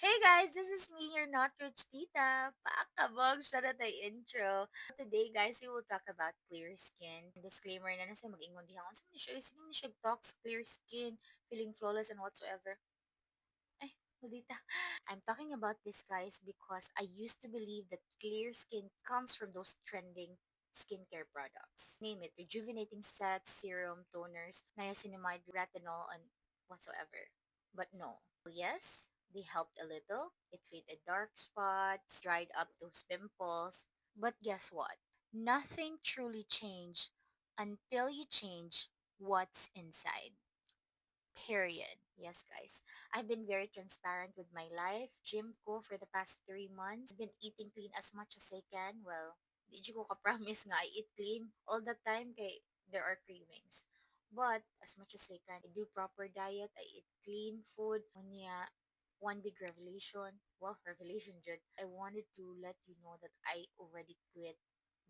Hey guys, this is me, your not rich tita. Pakabog siya na tayo intro. Today guys, we will talk about clear skin. Disclaimer na nasa mag-ingon diha. Kung sino ni siya talks clear skin, feeling flawless and whatsoever. Eh, maldita. I'm talking about this guys because I used to believe that clear skin comes from those trending skincare products. Name it, rejuvenating sets, serum, toners, niacinamide, retinol, and whatsoever. But no. Yes, they helped a little. It faded dark spots, dried up those pimples. But guess what? Nothing truly changed until you change what's inside. Period. Yes, guys. I've been very transparent with my life. Gym ko for the past 3 months. I've been eating clean as much as I can. Well, di ko ka-promise nga I eat clean all the time kay there are cravings. But as much as I can, I do proper diet. I eat clean food. Unya, one big revelation. Well, revelation, Jud. I wanted to let you know that I already quit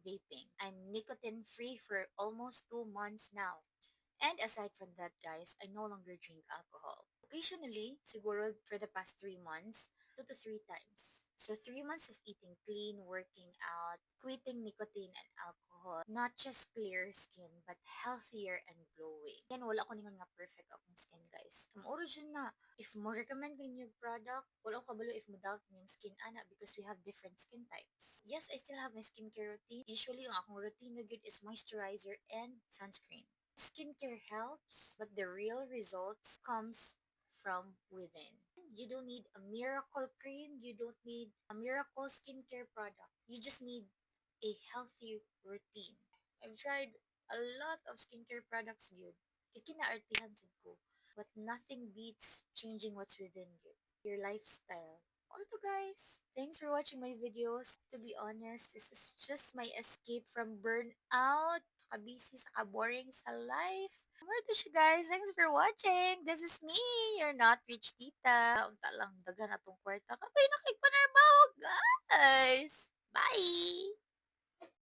vaping. I'm nicotine free for almost 2 months now. And aside from that, guys, I no longer drink alcohol. Occasionally, siguro for the past 3 months, 2 to 3 times. So 3 months of eating clean, working out, quitting nicotine and alcohol. Not just clear skin, but healthier and glowing. Yan, wala ko ningon nga perfect akong skin, guys. Ang origin na, if mo recommend ko yung product, wala ko kabalo if mo doubt yung skin ana because we have different skin types. Yes, I still have my skincare routine. Usually, ang akong routine na good is moisturizer and sunscreen. Skincare helps, but the real results comes from within. You don't need a miracle cream, you don't need a miracle skincare product. You just need a healthy routine. I've tried a lot of skincare products, good. Kikinaartihan sad ko. But nothing beats changing what's within you. Your lifestyle. All to guys. Thanks for watching my videos. To be honest, this is just my escape from burnout. Kabisi sa kaboring sa life. More to siya guys. Thanks for watching. This is me, your not rich tita. Unta lang dagan atong kwarta. Kapay na kay panarbaho guys. Bye!